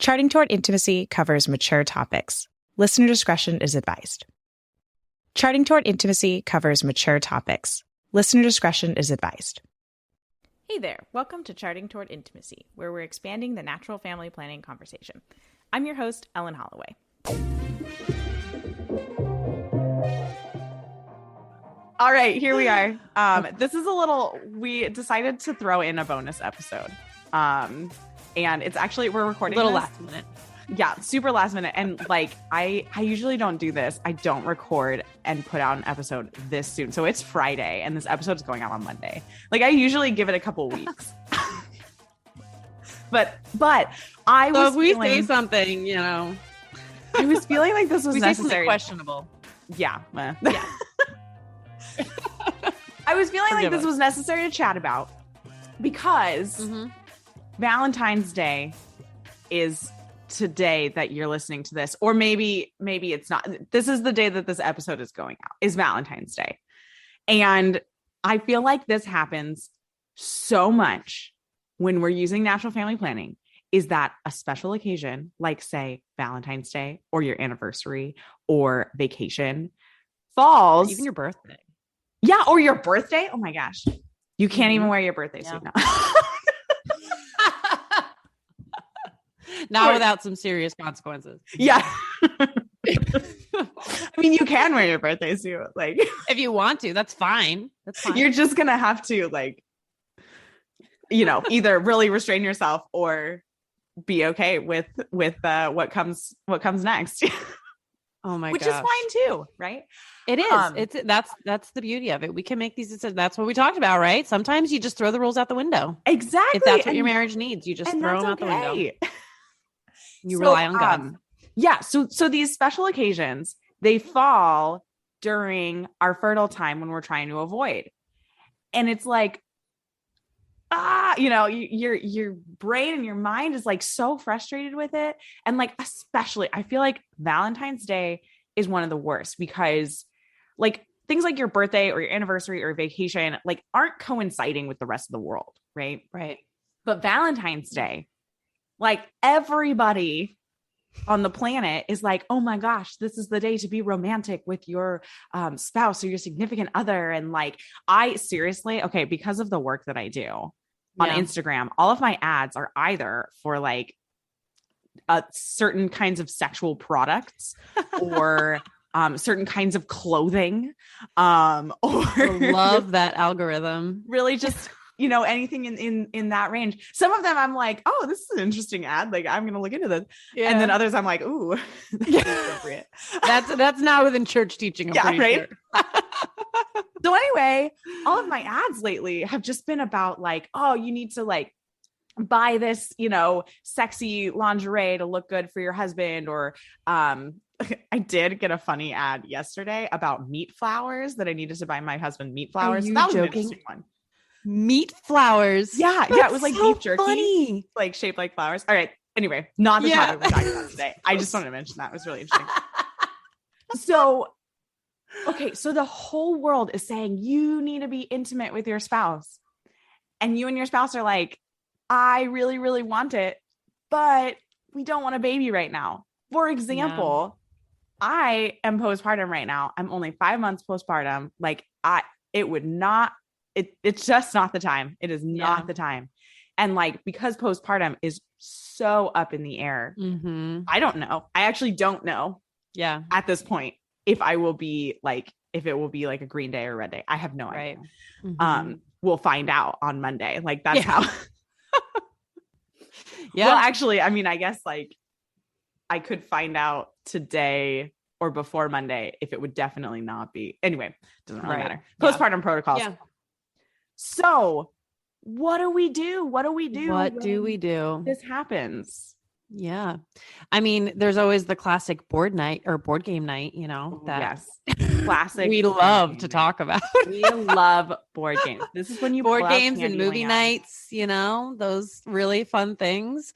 Charting Toward Intimacy covers mature topics. Listener discretion is advised. Charting Toward Intimacy covers mature topics. Listener discretion is advised. Hey there, welcome to Charting Toward Intimacy, where we're expanding the natural family planning conversation. I'm your host, Ellen Holloway. All right, here we are. This is we decided to throw in a bonus episode. And it's actually, we're recording a little last minute. Yeah, super last minute. And I usually don't do this. I don't record and put out an episode this soon. So it's Friday and this episode's going out on Monday. I usually give it a couple weeks. but I was if we say something, I was feeling like this was necessary. Questionable. Yeah. Yeah. I was feeling like this was necessary to chat about because Valentine's Day is today that you're listening to this, or maybe it's not. This is the day that this episode is going out, is Valentine's Day. And I feel like this happens so much when we're using natural family planning, is that a special occasion, like say Valentine's Day or your anniversary or vacation, falls. Even your birthday. Yeah, or your birthday. Oh my gosh. You can't even wear your birthday suit now. Not without some serious consequences. Yeah. I mean, you can wear your birthday suit. If you want to, that's fine. That's fine. You're just going to have to either really restrain yourself or be okay with what comes next. Oh my god. Which is fine too, right? It is. That's the beauty of it. We can make these decisions. That's what we talked about, right? Sometimes you just throw the rules out the window. Exactly. If that's what your marriage needs, you just throw them out the window. You rely on God. Yeah. So these special occasions, they fall during our fertile time when we're trying to avoid. And it's your brain and your mind is so frustrated with it. And especially, I feel like Valentine's Day is one of the worst because things like your birthday or your anniversary or vacation, aren't coinciding with the rest of the world. Right. Right. But Valentine's Day, everybody on the planet is oh my gosh, this is the day to be romantic with your spouse or your significant other. And I seriously, okay, because of the work that I do on Instagram, all of my ads are either for certain kinds of sexual products or certain kinds of clothing, or love that algorithm. Really just anything in that range. Some of them I'm oh, this is an interesting ad. I'm going to look into this. Yeah. And then others I'm ooh, that's appropriate. That's not within church teaching. I'm right. Sure. So anyway, all of my ads lately have just been about oh, you need to buy this, sexy lingerie to look good for your husband. Or, I did get a funny ad yesterday about meat flowers that I needed to buy my husband meat flowers. Are you that was joking? An interesting one. Meat flowers. Yeah. That's it was so beef jerky, funny. Shaped like flowers. All right. Anyway, not the topic we're talking about today. I just wanted to mention that. It was really interesting. So the whole world is saying you need to be intimate with your spouse, and you and your spouse are I really, really want it, but we don't want a baby right now. For example, I am postpartum right now. I'm only 5 months postpartum. It's just not the time. It is not the time. And because postpartum is so up in the air, I don't know. I actually don't know. Yeah. At this point, if I will be if it will be a green day or red day, I have no idea. Mm-hmm. We'll find out on Monday. That's how. Yeah. Well, actually, I mean, I guess I could find out today or before Monday if it would definitely not be. Anyway, doesn't really matter. Postpartum protocols. Yeah. So what do we do? What do we do? This happens. Yeah. I mean, there's always the classic board game night, yes. Classic. We love to talk about. We love board games. This is when you board games and movie nights, those really fun things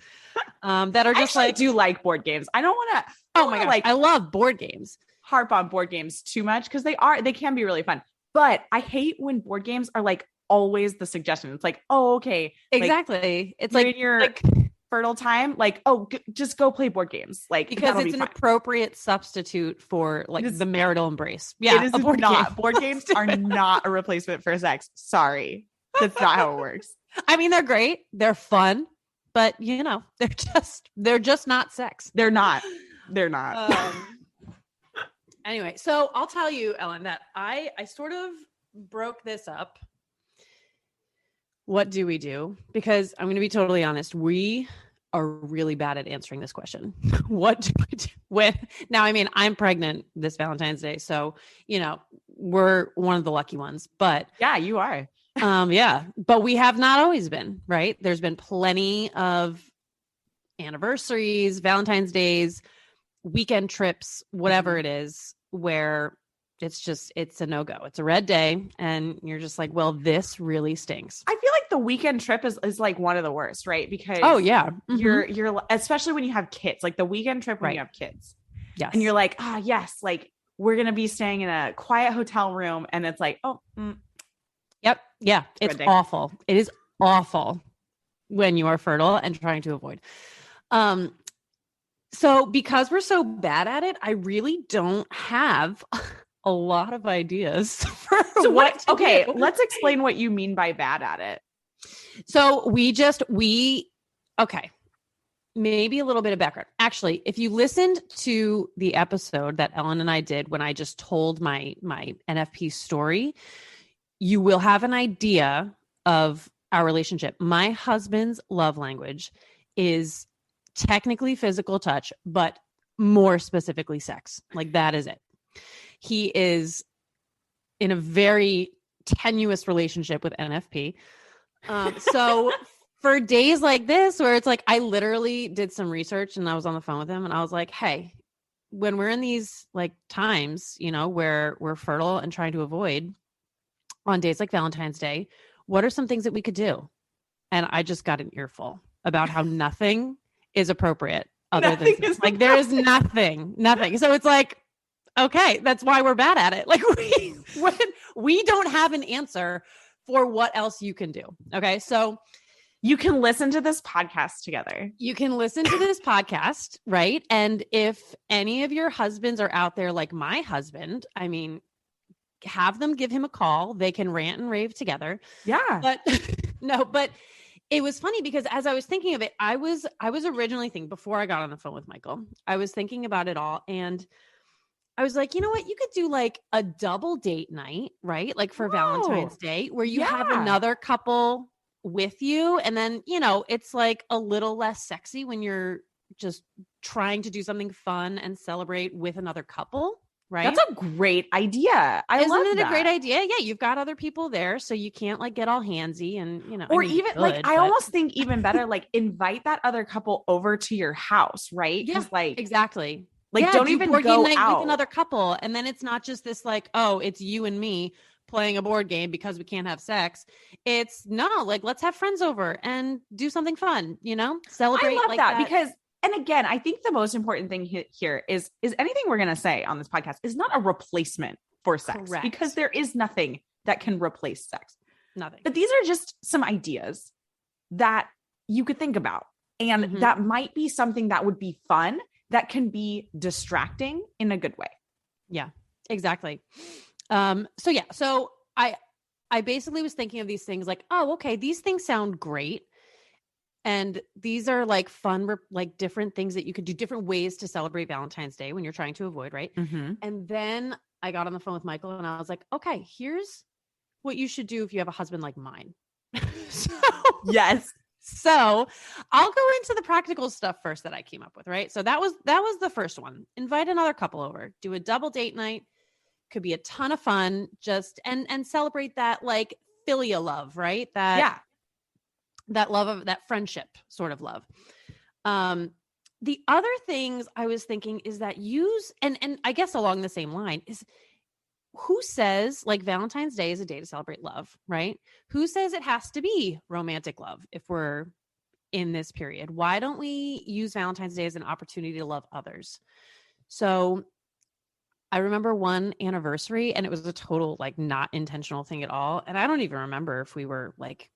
that are just I do like board games. I don't want to. Oh my gosh. I love board games. Harp on board games too much because they can be really fun. But I hate when board games are always the suggestion. It's oh, okay. Exactly. It's in your fertile time, like, oh, just go play board games. Like, because it's an appropriate substitute for like the marital embrace. Yeah. It is not. Board games are not a replacement for sex. Sorry. That's not how it works. I mean, they're great. They're fun, but they're just not sex. They're not. Anyway, so I'll tell you, Ellen, that I sort of broke this up. What do we do? Because I'm going to be totally honest. We are really bad at answering this question. What do we do now? I mean, I'm pregnant this Valentine's Day. So, we're one of the lucky ones, but yeah, you are. Yeah, but we have not always been, right? There's been plenty of anniversaries, Valentine's Days, weekend trips, whatever it is, where it's a no-go. It's a red day. And you're just like, well, this really stinks. I feel like the weekend trip is like one of the worst, right? Because you're especially when you have kids, like the weekend trip when you have kids. Yes. And you're like, yes, like we're going to be staying in a quiet hotel room. And it's like, yep. Yeah. It's awful. It is awful when you are fertile and trying to avoid. So because we're so bad at it, I really don't have a lot of ideas for what to do. Let's explain what you mean by bad at it. So maybe a little bit of background. Actually, if you listened to the episode that Ellen and I did when I just told my NFP story, you will have an idea of our relationship. My husband's love language is technically physical touch, but more specifically sex. Like that is it. He is in a very tenuous relationship with NFP. So for days like this, where it's like, I literally did some research and I was on the phone with him and I was like, hey, when we're in these like times, where we're fertile and trying to avoid on days like Valentine's Day, what are some things that we could do? And I just got an earful about how nothing is appropriate other than like, there is nothing. So it's like, okay, that's why we're bad at it. Like we don't have an answer for what else you can do. Okay. So you can listen to this podcast together. You can listen to this podcast, right? And if any of your husbands are out there like my husband, I mean, have them give him a call. They can rant and rave together. Yeah. But but it was funny because as I was thinking of it, I was originally thinking before I got on the phone with Michael, I was thinking about it all. And I was like, you know what? You could do like a double date night, right? Like for Valentine's Day where you have another couple with you. And then, it's like a little less sexy when you're just trying to do something fun and celebrate with another couple. Right. That's a great idea. Isn't it a great idea? Yeah. You've got other people there. So you can't like get all handsy and, or I almost think even better, like invite that other couple over to your house. Right. Yeah, like, exactly. Like don't even go out with another couple. And then it's not just this like, oh, it's you and me playing a board game because we can't have sex. It's like, let's have friends over and do something fun, celebrate. I love that because, and again, I think the most important thing here is anything we're going to say on this podcast is not a replacement for sex. Correct. Because there is nothing that can replace sex. Nothing. But these are just some ideas that you could think about. And that might be something that would be fun, that can be distracting in a good way. Yeah, exactly. So I basically was thinking of these things like, oh, okay, these things sound great. And these are like fun, like different things that you could do, different ways to celebrate Valentine's Day when you're trying to avoid, right? Mm-hmm. And then I got on the phone with Michael and I was like, okay, here's what you should do if you have a husband like mine. Yes. So I'll go into the practical stuff first that I came up with, right? So that was the first one. Invite another couple over, do a double date night. Could be a ton of fun, just and celebrate that like philia love, right? That love of that friendship sort of love. The other things I was thinking is that and I guess along the same line is who says like Valentine's Day is a day to celebrate love, right? Who says it has to be romantic love if we're in this period? Why don't we use Valentine's Day as an opportunity to love others? So I remember one anniversary and it was a total like not intentional thing at all. And I don't even remember if we were like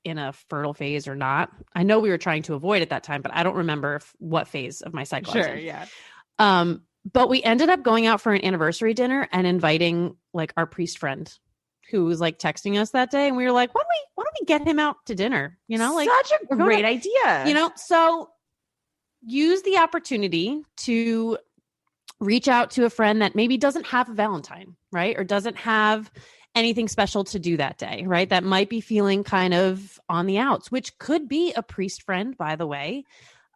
in a fertile phase or not. I know we were trying to avoid at that time, but I don't remember what phase of my cycle I was in. Yeah. But we ended up going out for an anniversary dinner and inviting like our priest friend who was like texting us that day. And we were like, why don't we get him out to dinner? You know, like such a great idea. You know, so use the opportunity to reach out to a friend that maybe doesn't have a Valentine, right? Or doesn't have anything special to do that day, right? That might be feeling kind of on the outs, which could be a priest friend, by the way.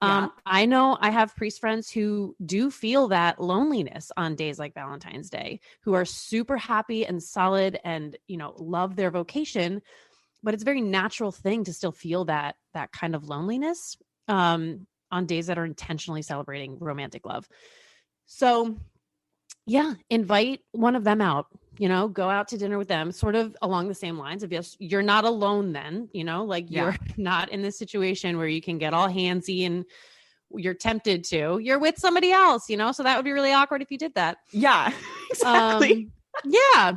Yeah. I know I have priest friends who do feel that loneliness on days like Valentine's Day, who are super happy and solid and, you know, love their vocation, but it's a very natural thing to still feel that kind of loneliness on days that are intentionally celebrating romantic love. So yeah, invite one of them out, you know, go out to dinner with them, sort of along the same lines of, yes, you're not alone then, you know, like you're not in this situation where you can get all handsy and you're tempted to, you're with somebody else, you know, so that would be really awkward if you did that. Yeah, exactly. Yeah.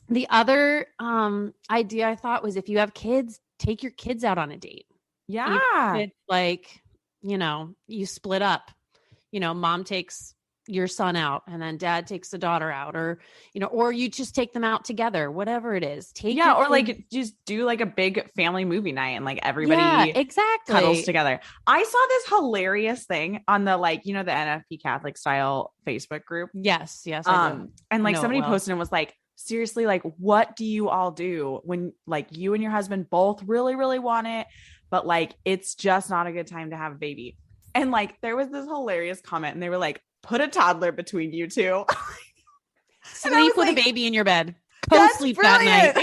The other idea I thought was if you have kids, take your kids out on a date. Yeah. It's like, you know, you split up, you know, mom takes your son out and then dad takes the daughter out, or, you know, or you just take them out together, whatever it is. Or like just do like a big family movie night and like everybody exactly cuddles together. I saw this hilarious thing on the, like, you know, the NFP Catholic style Facebook group. Yes. I do. And like somebody posted and was like, seriously, like, what do you all do when like you and your husband both really, really want it, but like, it's just not a good time to have a baby? And like, there was this hilarious comment and they were like, put a toddler between you two. Sleep with like, a baby in your bed. Co-sleep that night.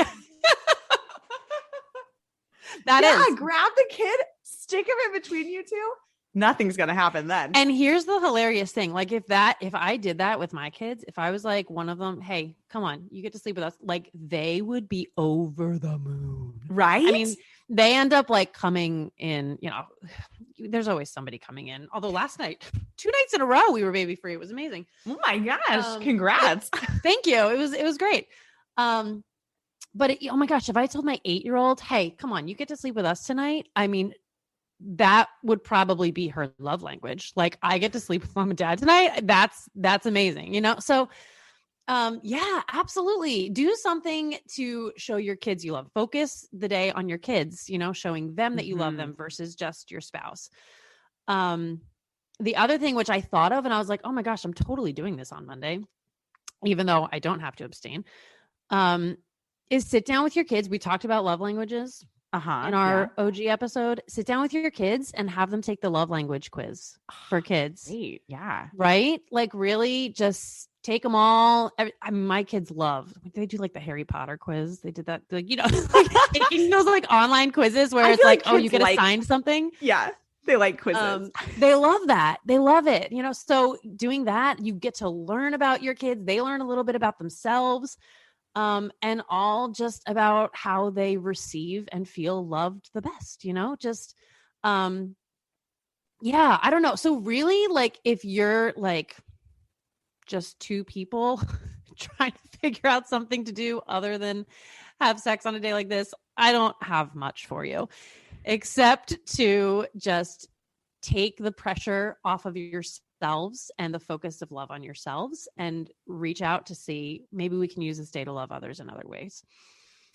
Grab the kid, stick him in between you two. Nothing's going to happen then. And here's the hilarious thing. Like if I did that with my kids, if I was like one of them, hey, come on, you get to sleep with us. Like they would be over the moon. Right? I mean, they end up like coming in, you know, there's always somebody coming in. Although last night, 2 nights in a row, we were baby free. It was amazing. Oh my gosh. Congrats. Thank you. It was great. But oh my gosh, if I told my 8-year-old, hey, come on, you get to sleep with us tonight. I mean, that would probably be her love language. Like I get to sleep with mom and dad tonight. That's amazing. You know? So yeah, absolutely. Do something to show your kids you love. Focus the day on your kids, you know, showing them that you love them versus just your spouse. The other thing which I thought of, and I was like, oh my gosh, I'm totally doing this on Monday, even though I don't have to abstain, is sit down with your kids. We talked about love languages in our OG episode. Sit down with your kids and have them take the love language quiz for kids. Great. Yeah. Right? Like really just take them all. I mean, my kids love, they do like the Harry Potter quiz. They did that, like, you know, like taking those like online quizzes where it's like, oh, you get assigned something. Yeah. They like quizzes. They love that. They love it. You know, so doing that, you get to learn about your kids. They learn a little bit about themselves, and all just about how they receive and feel loved the best, you know, just, yeah, I don't know. So really, like, if you're like just two people trying to figure out something to do other than have sex on a day like this, I don't have much for you, except to just take the pressure off of yourselves and the focus of love on yourselves and reach out to see, maybe we can use this day to love others in other ways.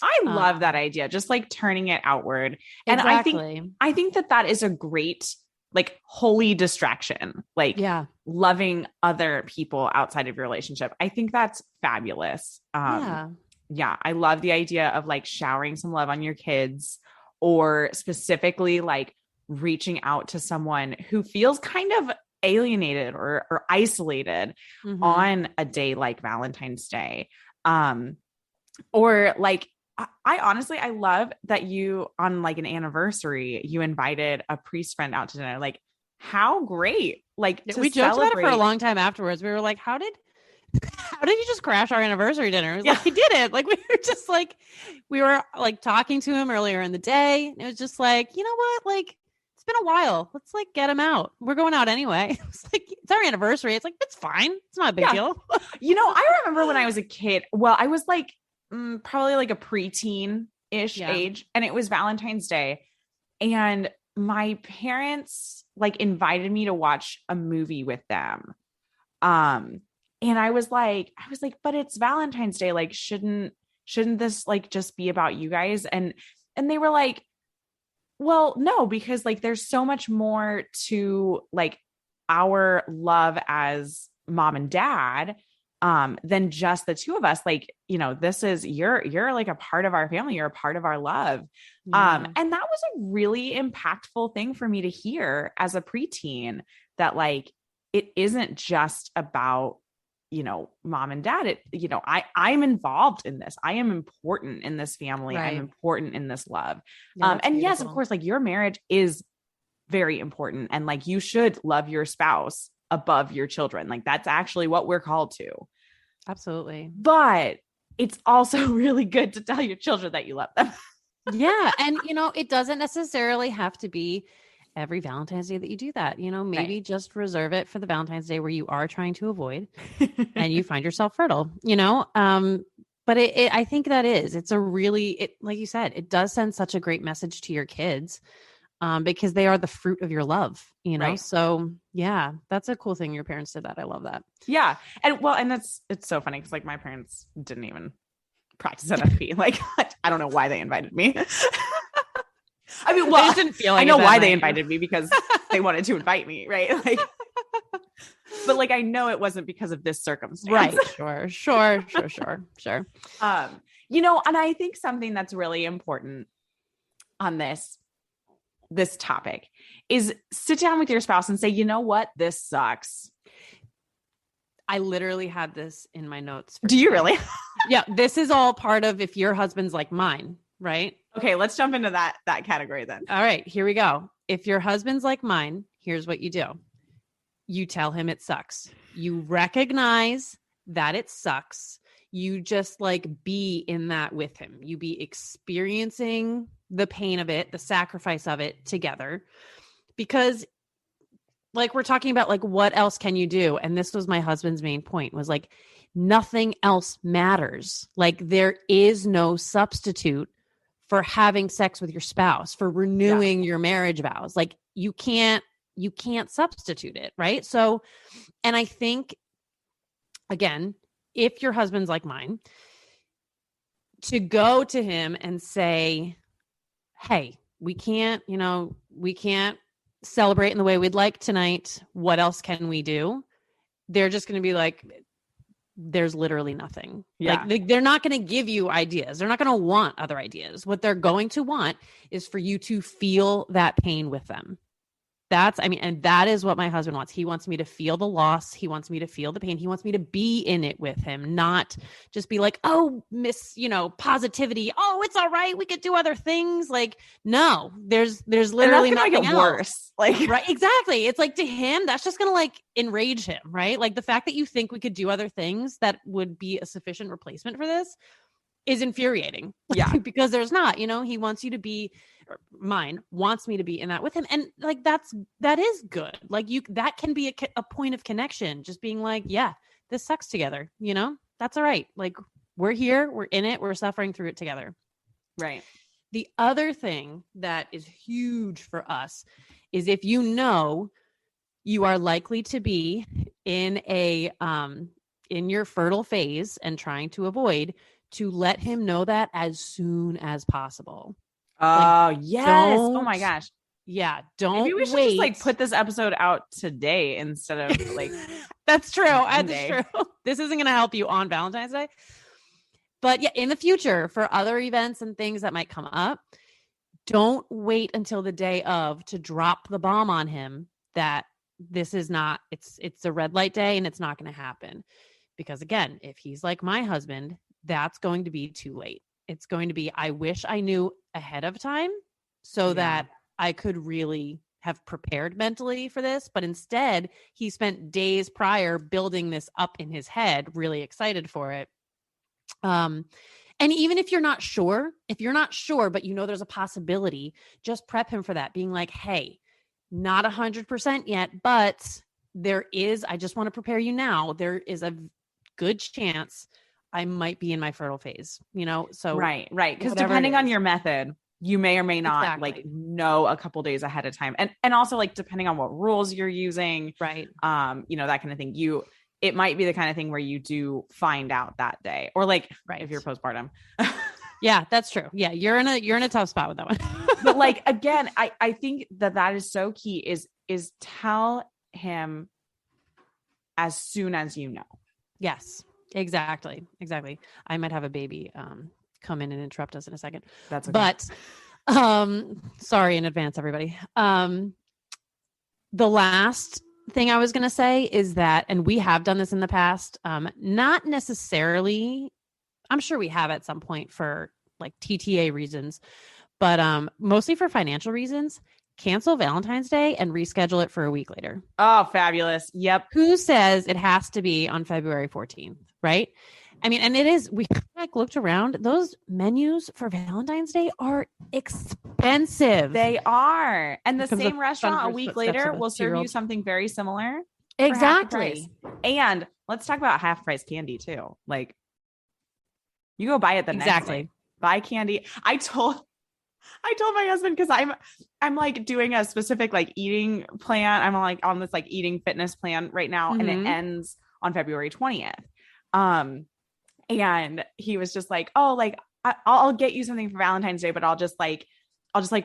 I love that idea. Just like turning it outward. And exactly. I think that is a great, like, holy distraction, like loving other people outside of your relationship. I think that's fabulous. Yeah. I love the idea of like showering some love on your kids, or specifically like reaching out to someone who feels kind of alienated or isolated on a day like Valentine's Day. Or like, I honestly, I love that you, on like an anniversary, you invited a priest friend out to dinner. Like, how great. Like, we joked about it for a long time afterwards. We were like, how did you just crash our anniversary dinner? It was like, he did it. Like, we were like talking to him earlier in the day. And it was just like, you know what? Like, it's been a while. Let's like get him out. We're going out anyway. It's like, it's our anniversary. It's like, it's fine. It's not a big deal. You know, I remember when I was a kid, well, I was like, probably like a preteen ish age, and it was Valentine's Day. And my parents like invited me to watch a movie with them. And I was like, but it's Valentine's Day. Like, shouldn't this like just be about you guys? And they were like, well, no, because like there's so much more to like our love as mom and dad than just the two of us. Like, you know, this is you're like a part of our family, you're a part of our love. And that was a really impactful thing for me to hear as a preteen, that like it isn't just about, you know, mom and dad. It, you know, I'm involved in this. I am important in this family. Right. I'm important in this love. And beautiful. Yes, of course, like your marriage is very important. And like, you should love your spouse above your children. Like that's actually what we're called to. Absolutely. But it's also really good to tell your children that you love them. Yeah. And you know, it doesn't necessarily have to be every Valentine's Day that you do that, you know, maybe just reserve it for the Valentine's Day where you are trying to avoid and you find yourself fertile, you know? But I think it's a really, like you said, it does send such a great message to your kids, because they are the fruit of your love, you know? Right. So yeah, that's a cool thing. Your parents did that. I love that. Yeah. And it's so funny. Cause like my parents didn't even practice NFP. Like, I don't know why they invited me. I mean, well, didn't feel like I know why they invited me, because they wanted to invite me. Right. Like, but like, I know it wasn't because of this circumstance. Right. Sure. You know, and I think something that's really important on this topic is sit down with your spouse and say, you know what, this sucks. I literally had this in my notes. Do you really? Yeah. This is all part of if your husband's like mine, right? Okay. Let's jump into that category then. All right, here we go. If your husband's like mine, here's what you do. You tell him it sucks. You recognize that it sucks. You just like be in that with him. You be experiencing the pain of it, the sacrifice of it together, because like we're talking about, like, what else can you do? And this was my husband's main point, was like, nothing else matters. Like there is no substitute for having sex with your spouse, for renewing your marriage vows. Like you can't substitute it. Right. So, and I think again, if your husband's like mine, to go to him and say, hey, we can't celebrate in the way we'd like tonight. What else can we do? They're just going to be like, there's literally nothing. Yeah. Like they're not going to give you ideas. They're not going to want other ideas. What they're going to want is for you to feel that pain with them. And that is what my husband wants. He wants me to feel the loss. He wants me to feel the pain. He wants me to be in it with him, not just be like, oh, miss, positivity. Oh, it's all right. We could do other things. Like, no, there's literally nothing make it else. Worse. Like, right. Exactly. It's like, to him, that's just going to like enrage him. Right. Like the fact that you think we could do other things that would be a sufficient replacement for this is infuriating. Yeah. Because there's not, he wants you to be, mine wants me to be in that with him. And like, that is good. Like that can be a point of connection. Just being like, yeah, this sucks together. That's all right. Like we're here, we're in it, we're suffering through it together. Right. The other thing that is huge for us is if you are likely to be in in your fertile phase and trying to avoid, to let him know that as soon as possible. Oh, yes. Oh my gosh. Yeah. Don't Maybe we should just like put this episode out today instead of like. That's true. That's true. This isn't going to help you on Valentine's Day. But yeah, in the future for other events and things that might come up, don't wait until the day of to drop the bomb on him that this is not, it's a red light day and it's not going to happen. Because again, if he's like my husband, that's going to be too late. It's going to be, I wish I knew ahead of time so that I could really have prepared mentally for this. But instead, he spent days prior building this up in his head, really excited for it. And even if you're not sure, but there's a possibility, just prep him for that. Being like, hey, not 100% yet, but I just want to prepare you now. There is a good chance I might be in my fertile phase, so right. Because depending on your method, you may or may not like Exactly. know a couple days ahead of time. And also like depending on what rules you're using, Right. that kind of thing. It might be the kind of thing where you do find out that day, or like if you're postpartum. Yeah, that's true. Yeah, you're in a tough spot with that one. But like again, I think that is so key is tell him as soon as you know. Yes, exactly. I might have a baby come in and interrupt us in a second. That's okay. But sorry in advance, everybody. The last thing I was going to say is that, and we have done this in the past, not necessarily, I'm sure we have at some point for like TTA reasons, but mostly for financial reasons, cancel Valentine's Day and reschedule it for a week later. Oh, fabulous. Yep. Who says it has to be on February 14th, right? I mean, and it is, we like looked around, those menus for Valentine's Day are expensive. They are. And the same restaurant a week later will serve you something very similar. Exactly. And let's talk about half price candy too. Like you go buy it the next day. Buy candy. I told my husband, because I'm like doing a specific like eating plan. I'm like on this like eating fitness plan right now, and it ends on February 20th. And he was just like, oh, like I'll get you something for Valentine's Day, but I'll just like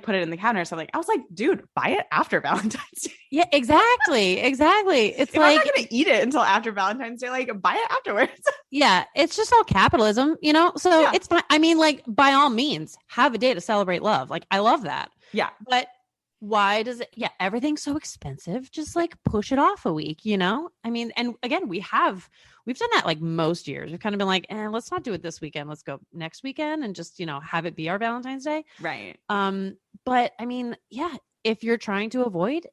put it in the counter. So I was like, dude, buy it after Valentine's Day. Yeah, exactly. It's if like, I'm not going to eat it until after Valentine's Day, like buy it afterwards. Yeah. It's just all capitalism, so it's fine. I mean, like by all means have a day to celebrate love. Like I love that. Yeah. But why does it? Yeah. Everything's so expensive. Just like push it off a week, I mean, and again, we've done that like most years. We've kind of been like, let's not do it this weekend. Let's go next weekend and just, have it be our Valentine's Day. Right. But I mean, yeah, if you're trying to avoid,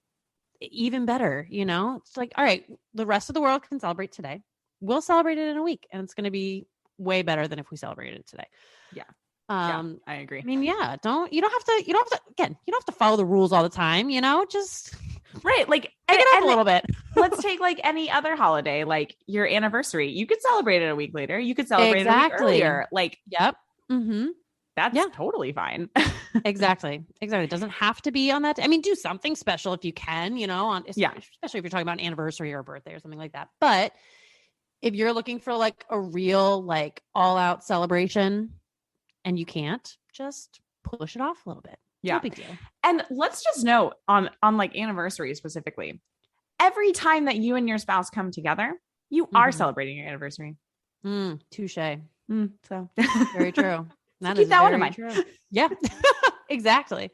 even better, it's like, all right, the rest of the world can celebrate today. We'll celebrate it in a week, and it's going to be way better than if we celebrated it today. Yeah. I agree. I mean, yeah, you don't have to follow the rules all the time, just right. Like pick it up a little bit. Let's take like any other holiday, like your anniversary. You could celebrate it a week later. You could celebrate it a week earlier. Like, yep. Mm-hmm. That's totally fine. Exactly. It doesn't have to be on that. I mean, do something special if you can, especially if you're talking about an anniversary or a birthday or something like that. But if you're looking for like a real, like all out celebration and you can't, just push it off a little bit. Yeah. No big deal. And let's just note on like anniversary specifically, every time that you and your spouse come together, you are celebrating your anniversary. Touche. So very true. So keep that one in mind. True. Yeah, exactly.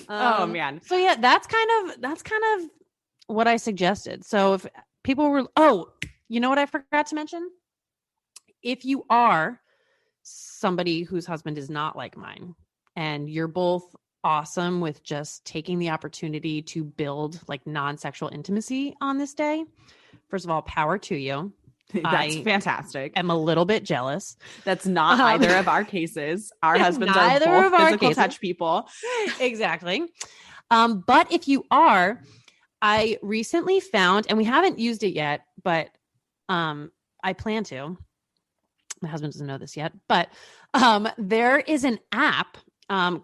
Oh man. So yeah, that's kind of what I suggested. So if people were, you know what I forgot to mention? If you are somebody whose husband is not like mine, and you're both awesome with just taking the opportunity to build like non-sexual intimacy on this day, first of all, power to you. That's fantastic. I'm a little bit jealous. That's not either of our cases. Our husbands are both physical touch people. Exactly. But if you are, I recently found, and we haven't used it yet, but I plan to. My husband doesn't know this yet, but there is an app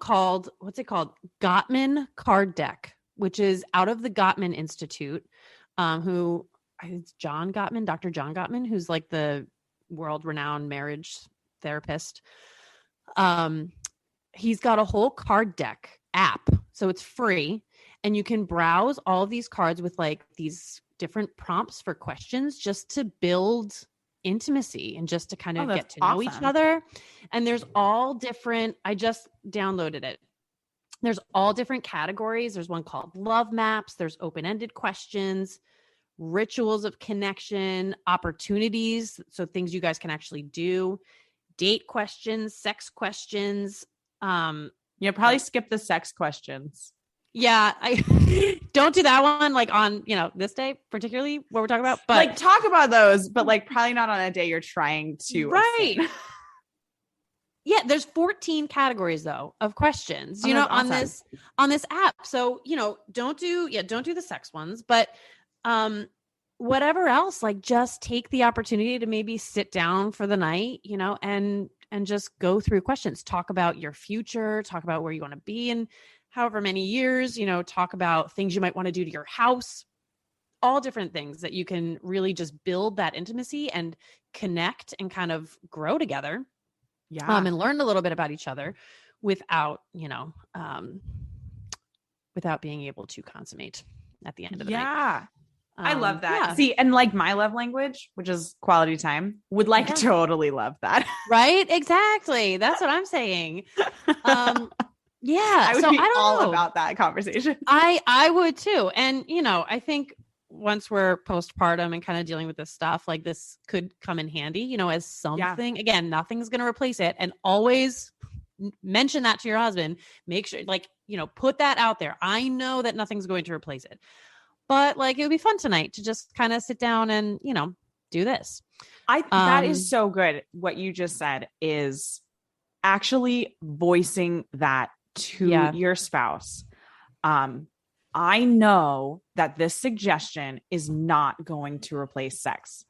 called, what's it called? Gottman Card Deck, which is out of the Gottman Institute, who it's John Gottman, Dr. John Gottman, who's like the world-renowned marriage therapist. He's got a whole card deck app, so it's free, and you can browse all of these cards with like these different prompts for questions just to build intimacy and just to kind of get to know each other. And there's all different, I just downloaded it. There's all different categories. There's one called love maps. There's open-ended questions, rituals of connection, opportunities, so things you guys can actually do, date questions, sex questions. Probably skip the sex questions. Yeah, I don't do that one like on, this day, particularly what we're talking about. But like talk about those, but like probably not on a day you're trying to. Right. Yeah, there's 14 categories though of questions, on this app. So, don't do the sex ones, but whatever else, like just take the opportunity to maybe sit down for the night, and just go through questions, talk about your future, talk about where you want to be in however many years, talk about things you might want to do to your house, all different things that you can really just build that intimacy and connect and kind of grow together. Yeah. And learn a little bit about each other without, without being able to consummate at the end of the night. Yeah. I love that. Yeah. See, and like my love language, which is quality time, would like totally love that. Right? Exactly. That's what I'm saying. Yeah. I would so be I don't all know. about that conversation. I would too. And, I think once we're postpartum and kind of dealing with this stuff, like this could come in handy, as something. Again, nothing's going to replace it. And always mention that to your husband. Make sure, put that out there. I know that nothing's going to replace it. But like, it would be fun tonight to just kind of sit down and, do this. That is so good. What you just said is actually voicing that to your spouse. I know that this suggestion is not going to replace sex.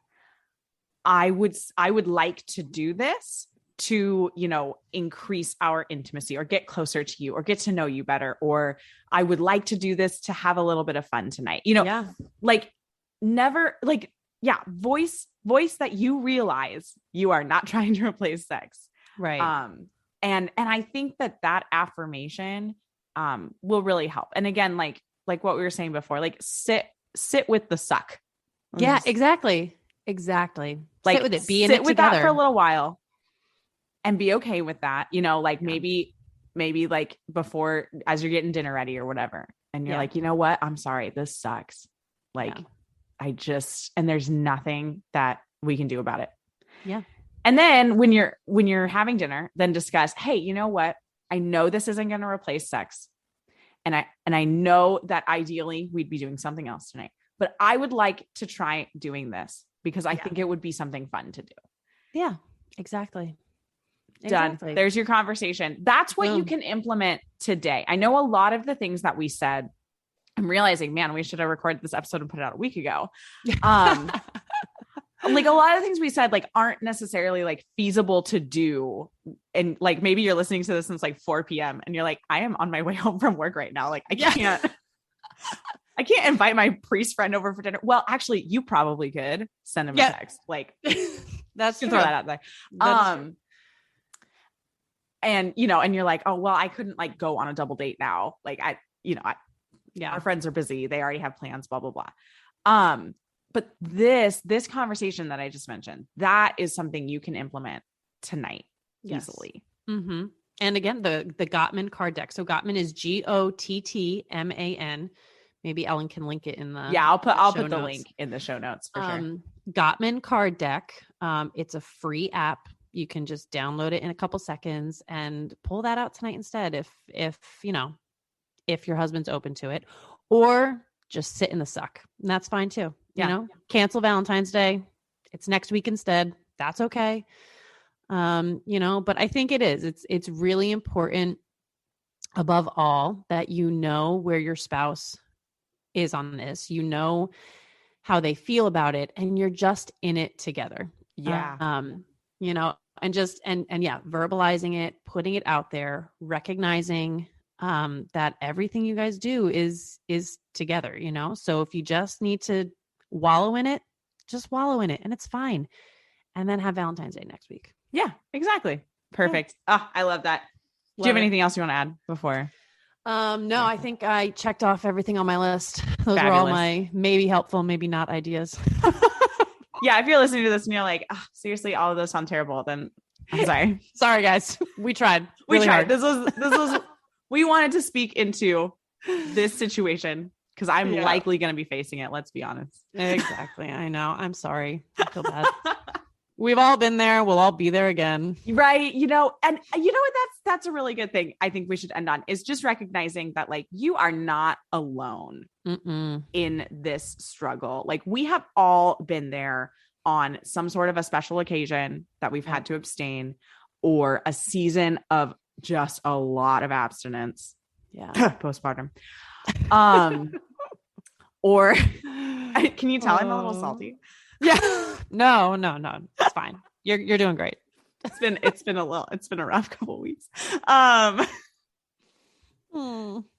I would like to do this to, increase our intimacy or get closer to you or get to know you better. Or I would like to do this to have a little bit of fun tonight, voice that you realize you are not trying to replace sex. Right. And I think that affirmation, will really help. And again, like what we were saying before, like sit with the suck. Yeah, exactly. Exactly. Like sit with it, be in sit it with together that for a little while and be okay with that. Maybe like before, as you're getting dinner ready or whatever. And you're like, you know what? I'm sorry. This sucks. Like and there's nothing that we can do about it. Yeah. And then when you're having dinner, then discuss, hey, you know what? I know this isn't going to replace sex. And I know that ideally we'd be doing something else tonight, but I would like to try doing this because I think it would be something fun to do. Yeah, exactly. Done. There's your conversation. That's what you can implement today. I know a lot of the things that we said, I'm realizing, man, we should have recorded this episode and put it out a week ago. Like a lot of things we said, like aren't necessarily like feasible to do. And like, maybe you're listening to this since like 4 p.m. and you're like, I am on my way home from work right now. Like I can't invite my priest friend over for dinner. Well, actually you probably could send him a text. Like that's true. Throw that out there. And and you're like, oh, well, I couldn't like go on a double date now. Like our friends are busy. They already have plans, blah, blah, blah. But this conversation that I just mentioned, that is something you can implement tonight easily. Mm-hmm. And again, the Gottman card deck. So Gottman is Gottman. Maybe Ellen can link it in the I'll put the link in the show notes for sure. Gottman card deck. It's a free app. You can just download it in a couple seconds and pull that out tonight instead. If your husband's open to it, or just sit in the suck, and that's fine too. Cancel Valentine's Day. It's next week instead. That's okay. But I think it's really important above all that where your spouse is on this, how they feel about it, and you're just in it together. Yeah. Verbalizing it, putting it out there, recognizing that everything you guys do is together, so if you just need to wallow in it, just wallow in it and it's fine. And then have Valentine's Day next week. Yeah, exactly. Perfect. Oh, I love that. Do you have anything else you want to add before? No, I think I checked off everything on my list. Those were all my maybe helpful, maybe not ideas. Yeah. If you're listening to this and you're like, oh, seriously, all of those sound terrible, then I'm sorry. Sorry guys. We tried. We tried. Hard. This was, we wanted to speak into this situation because I'm likely going to be facing it. Let's be honest. Exactly. I know. I'm sorry. I feel bad. We've all been there. We'll all be there again. Right. And you know what? That's a really good thing I think we should end on is just recognizing that like you are not alone in this struggle. Like we have all been there on some sort of a special occasion that we've had to abstain or a season of just a lot of abstinence. Yeah. Postpartum. Or Can you tell I'm a little salty? Yeah. No. It's fine. You're doing great. It's been a rough couple weeks. But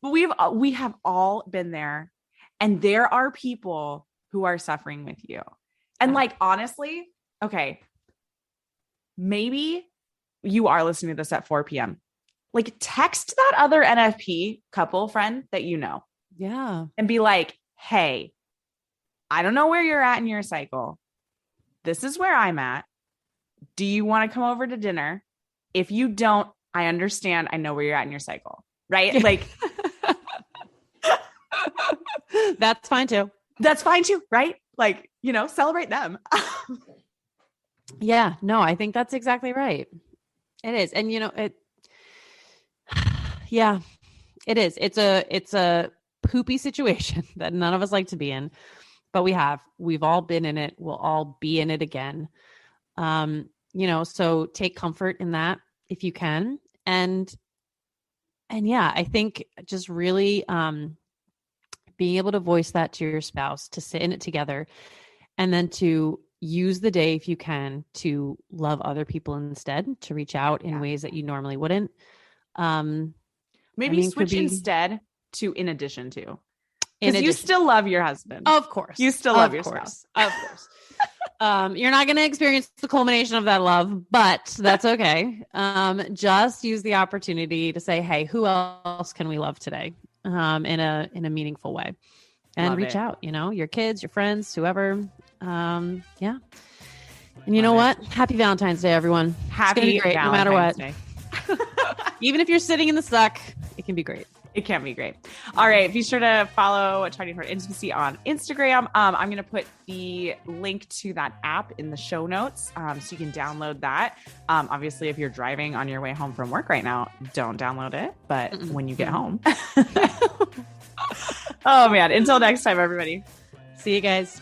we have all been there, and there are people who are suffering with you. And like, honestly, okay, maybe you are listening to this at 4 p.m. Like, text that other NFP couple friend that you know. Yeah. And be like, hey, I don't know where you're at in your cycle. This is where I'm at. Do you want to come over to dinner? If you don't, I understand. I know where you're at in your cycle. Right? Like, that's fine too. That's fine too. Right? Like, celebrate them. Yeah, no, I think that's exactly right. It is. And yeah, it is. It's a poopy situation that none of us like to be in, but we've all been in it. We'll all be in it again. So take comfort in that if you can. And yeah, I think just really, being able to voice that to your spouse, to sit in it together, and then to use the day, if you can, to love other people instead, to reach out in ways that you normally wouldn't. Maybe switch instead to in addition to. Because you still love your husband. Of course. You still love your spouse. Of course. You're not going to experience the culmination of that love, but that's okay. Just use the opportunity to say, hey, who else can we love today? In a meaningful way, and reach out, your kids, your friends, whoever. Yeah. And you know what? Happy Valentine's Day, everyone. Happy it's gonna be great, Valentine's no matter what. Even if you're sitting in the suck, it can be great. It can be great. All right. Be sure to follow Charting Toward Intimacy on Instagram. I'm going to put the link to that app in the show notes, so you can download that. Obviously, if you're driving on your way home from work right now, don't download it. But when you get home. Oh, man. Until next time, everybody. See you guys.